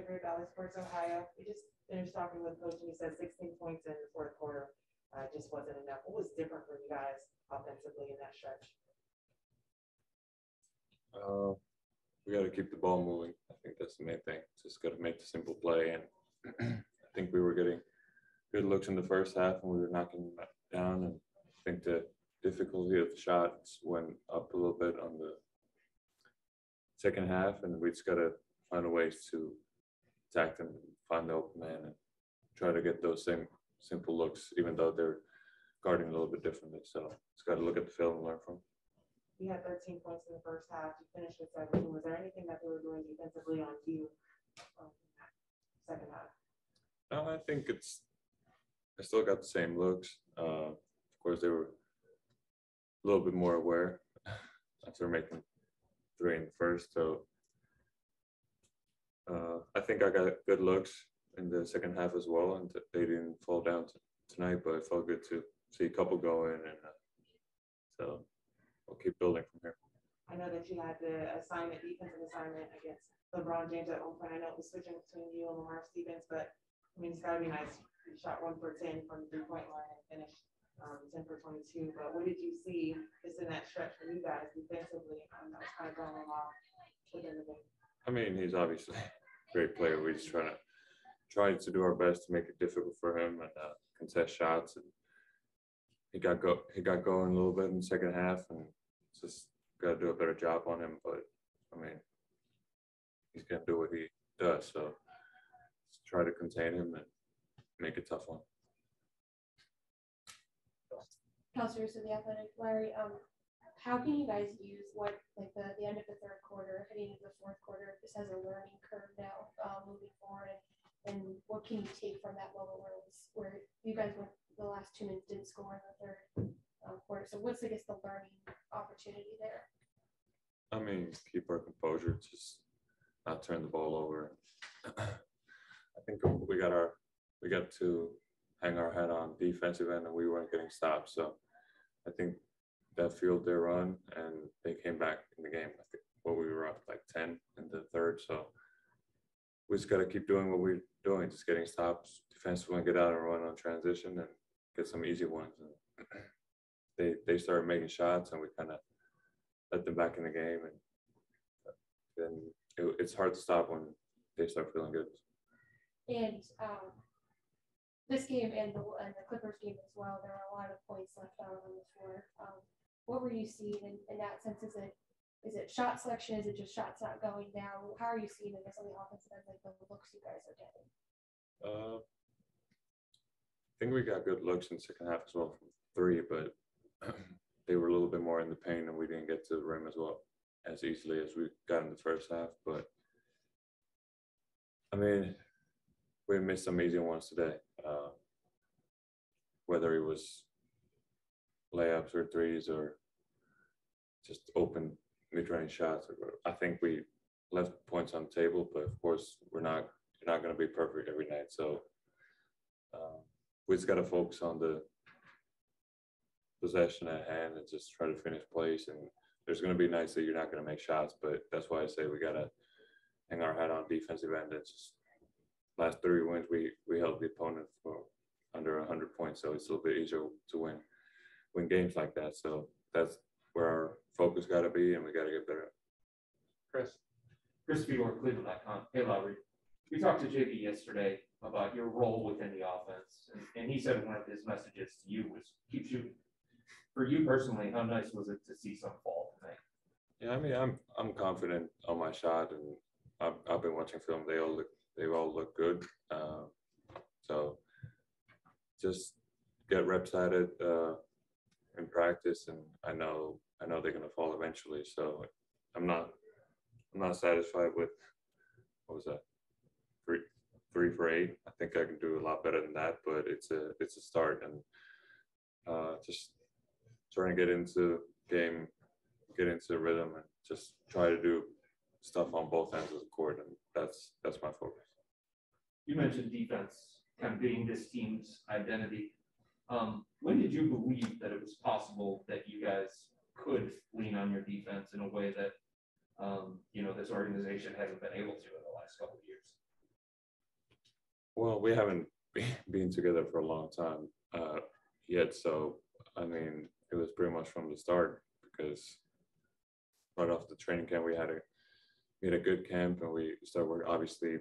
Great Valley Sports Ohio. We just finished talking with Coach, and he said 16 points in the fourth quarter just wasn't enough. What was different for you guys offensively in that stretch? We got to keep the ball moving. I think that's the main thing. Just got to make the simple play. And I think we were getting good looks in the first half, and we were knocking them down. And I think the difficulty of the shots went up a little bit on the second half, and we just got to find a ways to attack them and find the open man and try to get those same simple looks, even though they're guarding a little bit differently. So just got to look at the film and learn from. You had 13 points in the first half. You finished with 17. Was there anything that they were doing defensively on you in that second half? No, I think I still got the same looks. Of course, they were a little bit more aware after making 3 in the first. So I think I got good looks in the second half as well, and they didn't fall down tonight, but it felt good to see a couple go in, and so we'll keep building from here. I know that you had the defensive assignment against LeBron James at one point. I know it was switching between you and Lamar Stevens, but I mean, it's got to be nice. You shot 1 for 10 from the 3-point line and finished 10 for 22. But what did you see just in that stretch for you guys defensively? That was kind of going along within the game. I mean, he's obviously a great player. We just trying to do our best to make it difficult for him and contest shots. And he got going a little bit in the second half, and just got to do a better job on him. But I mean, he's gonna do what he does. So just try to contain him and make it tough one. Counselors of the Athletic, Larry, how can you guys use the end of the third quarter, heading into the fourth quarter, this as a learning curve now moving forward, and what can you take from that moment where you guys went the last 2 minutes didn't score in the third quarter? So what's, I guess, the learning opportunity there? I mean, keep our composure, just not turn the ball over. I think we got to hang our head on defensive end, and we weren't getting stopped. So I think that fueled their run, and they came back in the game. I think we were up like 10 in the third. So we just got to keep doing what we're doing, just getting stops defensively and get out and run on transition and get some easy ones. And they started making shots, and we kind of let them back in the game. And then it's hard to stop when they start feeling good. And this game and the Clippers game as well, there were a lot of points left out on the floor. What were you seeing in that sense? Is it shot selection? Is it just shots not going down? How are you seeing it on the offensive end, like the looks you guys are getting? I think we got good looks in the second half as well from 3, but they were a little bit more in the paint, and we didn't get to the rim as well as easily as we got in the first half. But I mean, we missed some easy ones today, whether it was layups or threes or just open mid-range shots. I think we left points on the table, but of course you're not going to be perfect every night. So we just got to focus on the possession at hand and just try to finish plays. And there's going to be nights that you're not going to make shots, but that's why I say we got to hang our hat on defensive end. It's just last 3 wins, we held the opponent for under 100 points, so it's a little bit easier to win games like that. So that's where our focus got to be, and we got to get better. Chris Fiedler, Cleveland.com. Hey, Lauri. We talked to JB yesterday about your role within the offense, and he said one of his messages to you was keep shooting. For you personally, how nice was it to see some fall tonight? Yeah, I mean, I'm confident on my shot, and I've been watching film. They all look good. So just get reps at it in practice, and I know they're gonna fall eventually. So I'm not satisfied with what was that 3 for 8. I think I can do a lot better than that, but it's a start, and just trying to get into game, get into the rhythm, and just try to do stuff on both ends of the court, and that's my focus. You mentioned defense kind of being this team's identity. When did you believe that it was possible that you guys could lean on your defense in a way that this organization hasn't been able to in the last couple of years? Well, we haven't been together for a long time yet, so I mean, it was pretty much from the start because right off the training camp we had a good camp and we started working. Obviously,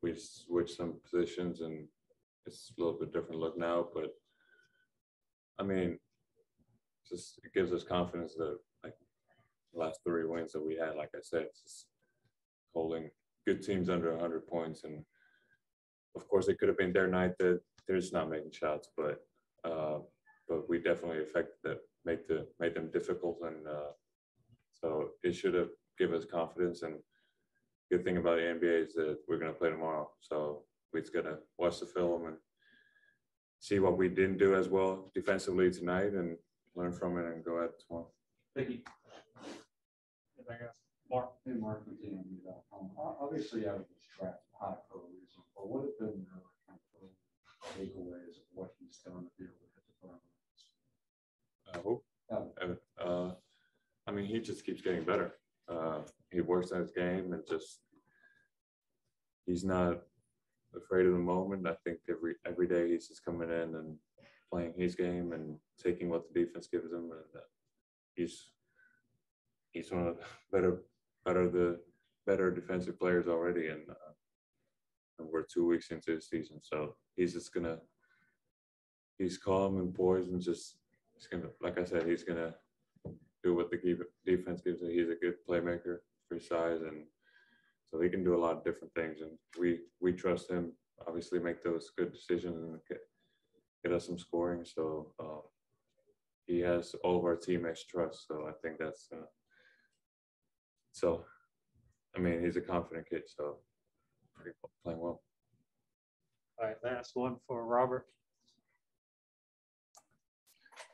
we switched some positions and it's a little bit different look now, but I mean, just it gives us confidence that like the last 3 wins that we had, like I said, it's just holding good teams under 100 points. And of course, it could have been their night that they're just not making shots, but we definitely affected that, made them difficult, and so it should have given us confidence. And good thing about the NBA is that we're gonna play tomorrow, so we're just gonna watch the film and see what we didn't do as well defensively tonight, and learn from it and go at it tomorrow. Thank you. Mark. Hey, Mark, obviously I was trapped high for a reason, but what have been your kind of takeaways of what he's done to be able to hit the ground? I mean, he just keeps getting better. He works on his game and just he's not afraid of the moment. I think every day he's just coming in and playing his game and taking what the defense gives him, and he's one of the better defensive players already, and we're 2 weeks into the season, so he's calm and poised and he's gonna, like I said, he's gonna do what the defense gives him. He's a good playmaker for his size, and so he can do a lot of different things, and we trust him. Obviously, make those good decisions and get us some scoring. So he has all of our teammates' trust. So I think that's so. I mean, he's a confident kid, so playing well. All right, last one for Robert.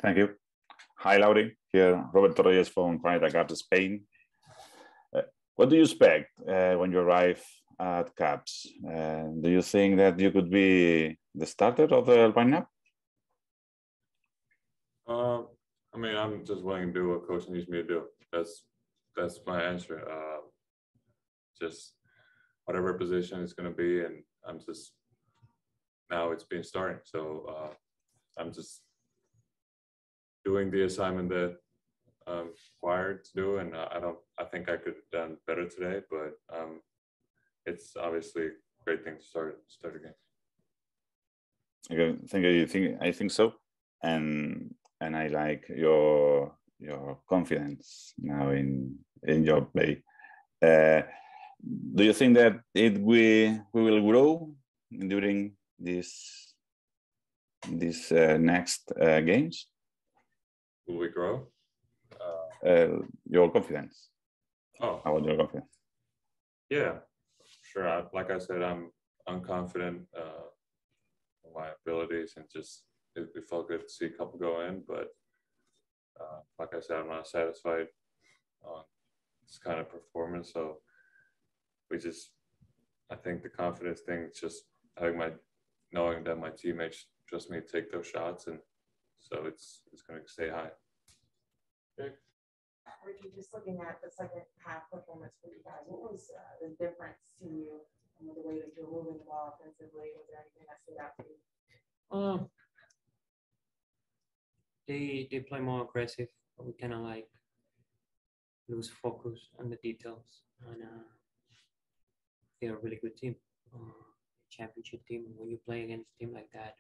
Thank you. Hi, Lauri. Here, Roberto Reyes from Planeta Caps, Spain. What do you expect when you arrive at Caps? Do you think that you could be the starter of the lineup? I mean, I'm just willing to do what coach needs me to do. That's my answer. Just whatever position it's going to be, and I'm just now it's been starting, so I'm just doing the assignment that I'm required to do, and I think I could have done better today, but it's obviously a great thing to start again. Okay, I think so, and I like your confidence now in your play. Do you think that we will grow during this next games? Will we grow? Your confidence. Oh, About your confidence. Yeah, sure. Like I said, I'm confident in my abilities, and just it felt good to see a couple go in. But like I said, I'm not satisfied on this kind of performance. So I think the confidence thing is just knowing that my teammates trust me to take those shots, and so it's going to stay high. Ricky, just looking at the second half performance for you guys, what was the difference to you in the way that you're moving the ball offensively? Was there anything that stood out to you? They play more aggressive, but we kind of like lose focus on the details, and they're a really good team, championship team. And when you play against a team like that,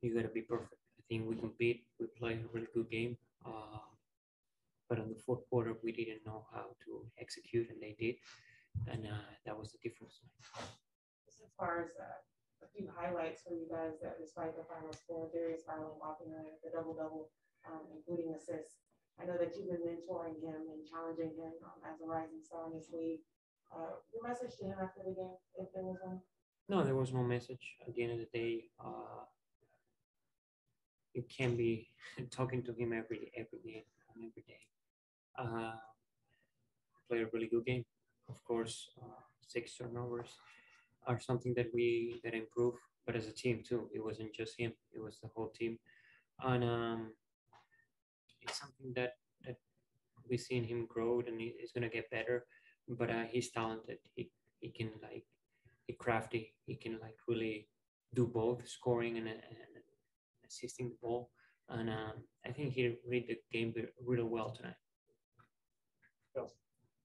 you got to be perfect. I think we compete, we play a really good game. But in the fourth quarter, we didn't know how to execute, and they did, and that was the difference. Just as far as a few highlights for you guys that despite the final score, Darius Garland walking the double-double, including assists. I know that you've been mentoring him and challenging him as a rising star in this league. Your message to him after the game, if there was one? No, there was no message. At the end of the day, you can't be talking to him every game, every day. Play a really good game. Of course, 6 turnovers are something that improve, but as a team too. It wasn't just him; it was the whole team, and it's something that we've seen him grow, and he's gonna get better. But he's talented. He crafty. He can like really do both scoring and assisting the ball. And I think he read the game really well tonight.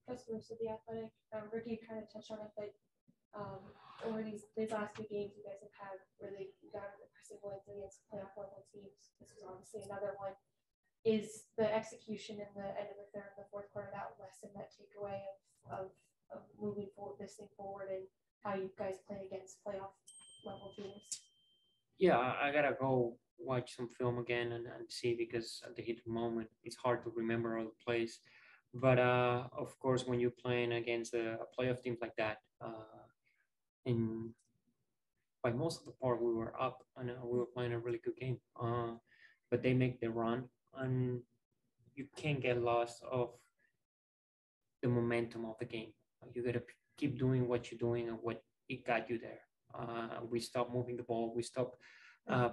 Customers of the Athletic, Ricky kind of touched on it, but over these last few games, you guys have had really impressive wins against playoff level teams. This was obviously another one. Is the execution in the end of the third and the fourth quarter that lesson, that takeaway of moving forward, this thing forward, and how you guys play against playoff level teams? Yeah, I gotta go watch some film again and see, because at the heat of the moment, it's hard to remember all the plays. But of course, when you're playing against a playoff team like that, and by most of the part we were up and we were playing a really good game. But they make the run, and you can't get lost of the momentum of the game. You gotta keep doing what you're doing and what it got you there. We stopped moving the ball. We stopped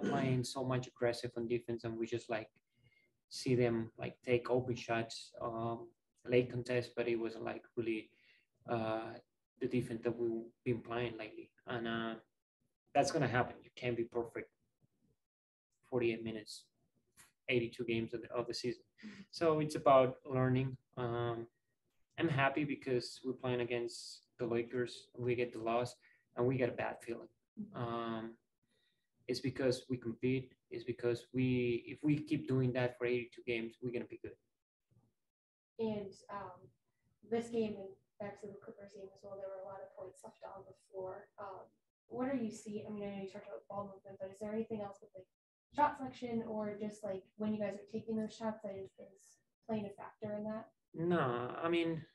playing so much aggressive on defense, and we just like see them like take open shots, late contest, but it was like really the defense that we've been playing lately. And that's gonna happen. You can't be perfect 48 minutes, 82 games of the season. So it's about learning. I'm happy because we're playing against the Lakers. We get the loss, and we get a bad feeling. It's because we compete. It's because if we keep doing that for 82 games, we're gonna be good. And this game and back to the Clippers game as well, there were a lot of points left on the floor. What are you seeing? I mean, I know you talked about ball movement, but is there anything else with like shot selection, or just like when you guys are taking those shots that is playing a factor in that? No, I mean,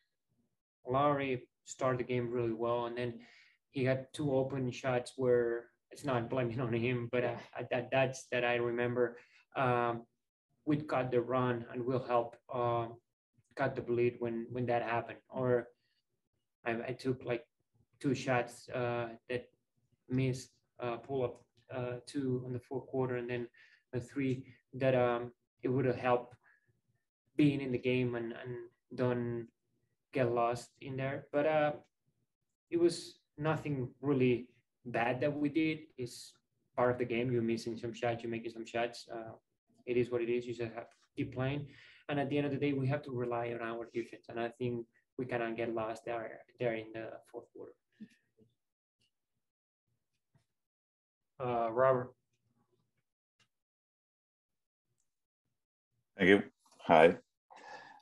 Lauri started the game really well, and then he had two open shots where it's not blaming on him, but that's that I remember. We'd cut the run, and we'll help cut the bleed when that happened. Or I took like two shots that missed, pull up two on the fourth quarter, and then a three that it would have helped being in the game and don't get lost in there. But it was nothing really bad that we did. It's part of the game. You're missing some shots, you're making some shots. It is what it is. You just have to keep playing. And at the end of the day, we have to rely on our defense. And I think we cannot get lost there in the fourth quarter. Robert. Thank you. Hi.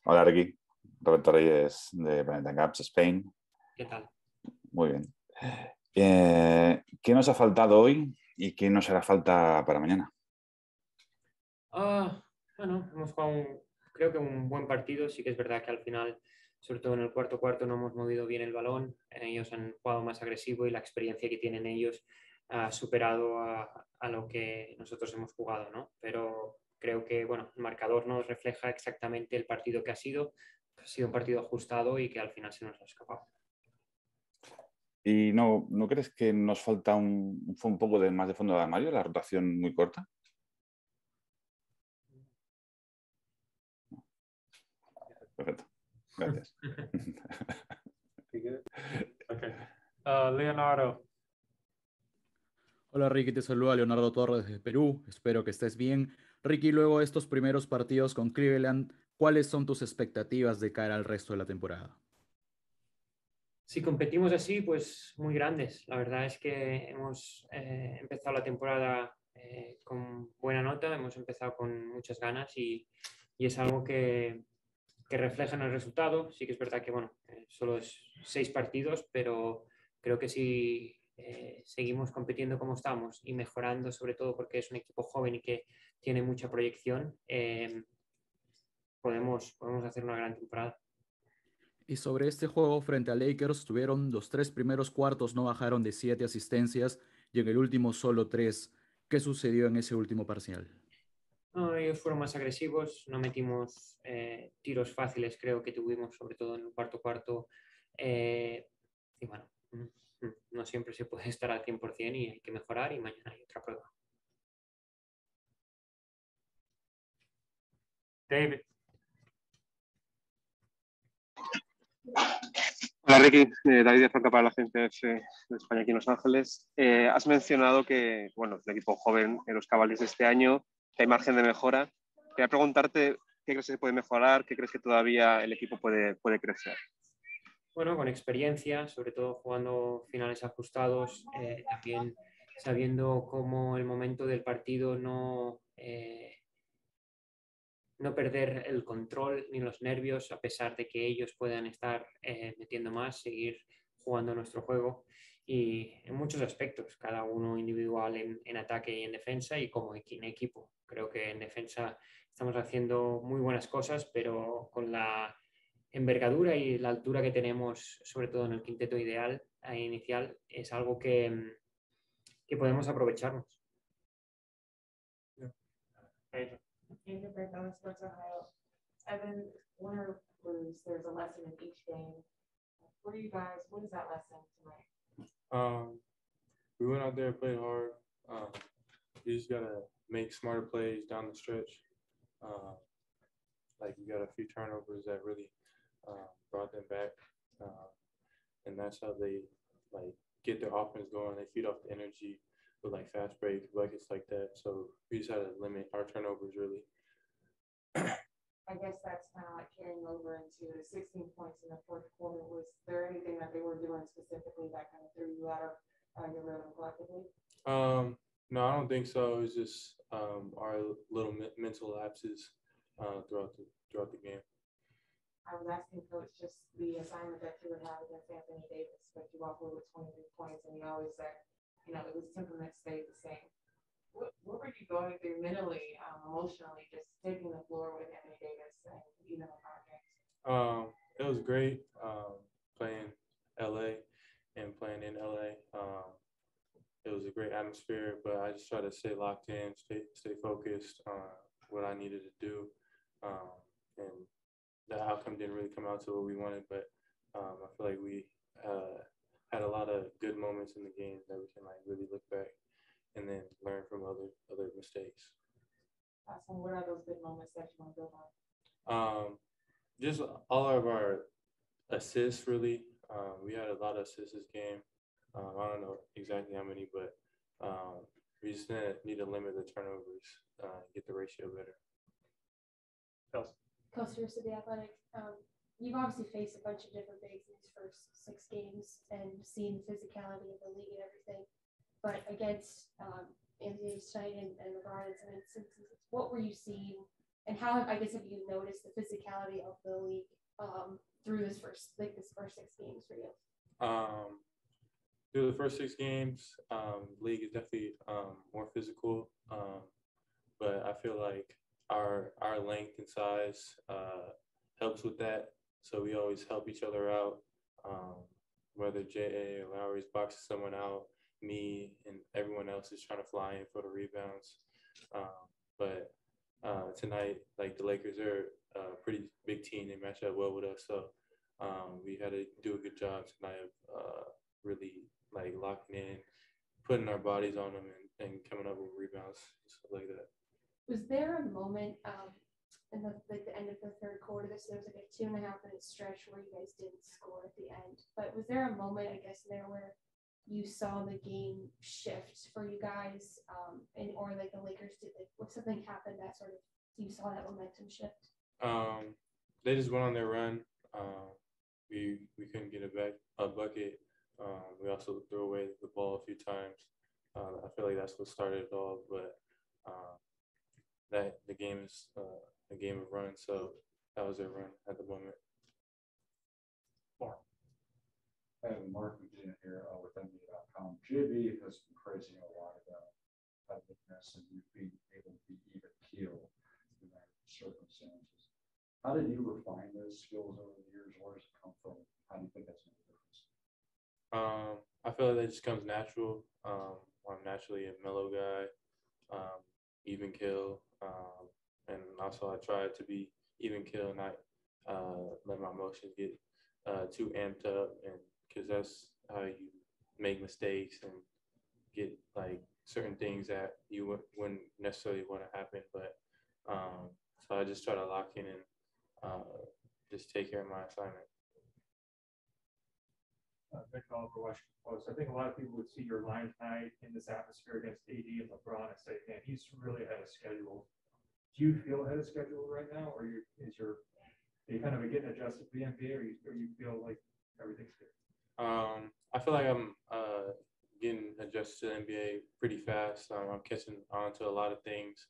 Hola, Ricky. Roberto Reyes de Planeta Caps, Spain. ¿Qué tal? Muy bien. ¿Qué nos ha faltado hoy y qué nos hará falta para mañana? Bueno, hemos jugado creo que un buen partido. Sí que es verdad que al final, sobre todo en el cuarto cuarto, no hemos movido bien el balón. Ellos han jugado más agresivo y la experiencia que tienen ellos ha superado a lo que nosotros hemos jugado, ¿no? Pero creo que, bueno, el marcador nos refleja exactamente el partido que ha sido. Ha sido un partido ajustado y que al final se nos ha escapado. ¿Y no crees que nos falta un poco más de fondo de armario, la rotación muy corta? Perfecto. Gracias. Okay. Leonardo. Hola Ricky, te saluda Leonardo Torres desde Perú. Espero que estés bien. Ricky, luego de estos primeros partidos con Cleveland, ¿cuáles son tus expectativas de cara al resto de la temporada? Si competimos así, pues muy grandes. La verdad es que hemos empezado la temporada con buena nota, hemos empezado con muchas ganas y es algo que refleja en el resultado. Sí que es verdad que, bueno, solo es 6 partidos, pero creo que si seguimos compitiendo como estamos y mejorando, sobre todo porque es un equipo joven y que tiene mucha proyección, podemos hacer una gran temporada. Y sobre este juego frente a Lakers, tuvieron los 3 primeros cuartos, no bajaron de 7 asistencias y en el último solo 3. ¿Qué sucedió en ese último parcial? No, ellos fueron más agresivos, no metimos tiros fáciles, creo que tuvimos, sobre todo en el cuarto cuarto. Y bueno, no siempre se puede estar al 100% y hay que mejorar y mañana hay otra prueba. David. Hola Ricky, David de Franca para la agencia F de España aquí en Los Ángeles. Has mencionado que, bueno, el equipo joven en los Cavaliers de este año, que hay margen de mejora. Quería preguntarte qué crees que se puede mejorar, qué crees que todavía el equipo puede crecer. Bueno, con experiencia, sobre todo jugando finales ajustados, también sabiendo cómo el momento del partido no perder el control ni los nervios, a pesar de que ellos puedan estar metiendo más, seguir jugando nuestro juego y en muchos aspectos, cada uno individual en ataque y en defensa y como en equipo. Creo que en defensa estamos haciendo muy buenas cosas, pero con la envergadura y la altura que tenemos, sobre todo en el quinteto ideal inicial, es algo que podemos aprovecharnos. In your breakdown, Sports Ohio, Evan, win or lose, there's a lesson in each game. For you guys, what is that lesson tonight? We went out there and played hard. You just gotta make smarter plays down the stretch. Like you got a few turnovers that really brought them back, and that's how they like get their offense going. They feed off the energy with like fast break buckets like that. So we just had to limit our turnovers really. I guess that's kind of like carrying over into the 16 points in the fourth quarter. Was there anything that they were doing specifically that kind of threw you out of your rhythm collectively? No, I don't think so. It was just our little mental lapses throughout the game. I was asking Coach just the assignment that you would have against Anthony Davis, but you walked away with 23 points, and you always said, you know, his temperament stayed the same. What were you going through mentally, emotionally, just taking the floor with Anthony Davis and even the project? It was great playing LA and playing in LA. It was a great atmosphere, but I just tried to stay locked in, stay focused on what I needed to do. And the outcome didn't really come out to what we wanted, but I feel like we had a lot of good moments in the game that we can like really look back and then learn from other mistakes. Awesome. What are those good moments that you want to build on? Just all of our assists, really. We had a lot of assists this game. I don't know exactly how many, but we just need to limit the turnovers, get the ratio better. Kelsey to the Athletic. You've obviously faced a bunch of different bigs in these first 6 games and seen the physicality of the league and everything. But against Anthony tonight and LeBron in some instances, what were you seeing, and how have you noticed the physicality of the league through this first 6 games for you? Through the first 6 games, the league is definitely more physical, but I feel like our length and size helps with that. So we always help each other out. Whether J.A. or Lauri's boxing someone out, me and everyone else is trying to fly in for the rebounds. But tonight, like the Lakers are a pretty big team. They match up well with us. So we had to do a good job tonight of really like locking in, putting our bodies on them and coming up with rebounds, stuff like that. Was there a moment in the end of the third quarter? There was like a 2.5-minute stretch where you guys didn't score at the end. But was there a moment, I guess, there where you saw the game shift for you guys, or like the Lakers did? Like, what something happened that sort of you saw that momentum shift? They just went on their run. We couldn't get a bucket. We also threw away the ball a few times. I feel like that's what started it all, but that the game is a game of runs, so that was their run at the moment. I have Mark Virginia here with NBA.com. JB has been praising a lot about competitiveness and you being able to be even keel in that circumstances. How did you refine those skills over the years? Where does it come from? How do you think that's made a difference? I feel like that just comes natural. I'm naturally a mellow guy, even kill, and also I try to be even kill and not let my emotions get too amped up, and because that's how you make mistakes and get like certain things that you wouldn't necessarily want to happen. But so I just try to lock in and just take care of my assignment. Nick Oliver, Washington Post. I think a lot of people would see your line tonight in this atmosphere against AD and LeBron and say, man, he's really ahead of schedule. Do you feel ahead of schedule right now, or are you kind of getting adjusted to the NBA, or you feel like everything's good? I feel like I'm getting adjusted to the NBA pretty fast. I'm catching on to a lot of things.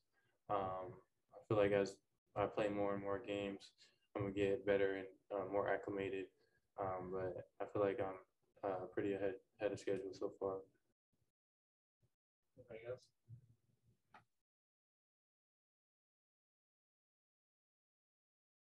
I feel like as I play more and more games, I'm gonna get better and more acclimated. But I feel like I'm pretty ahead of schedule so far. Anybody else?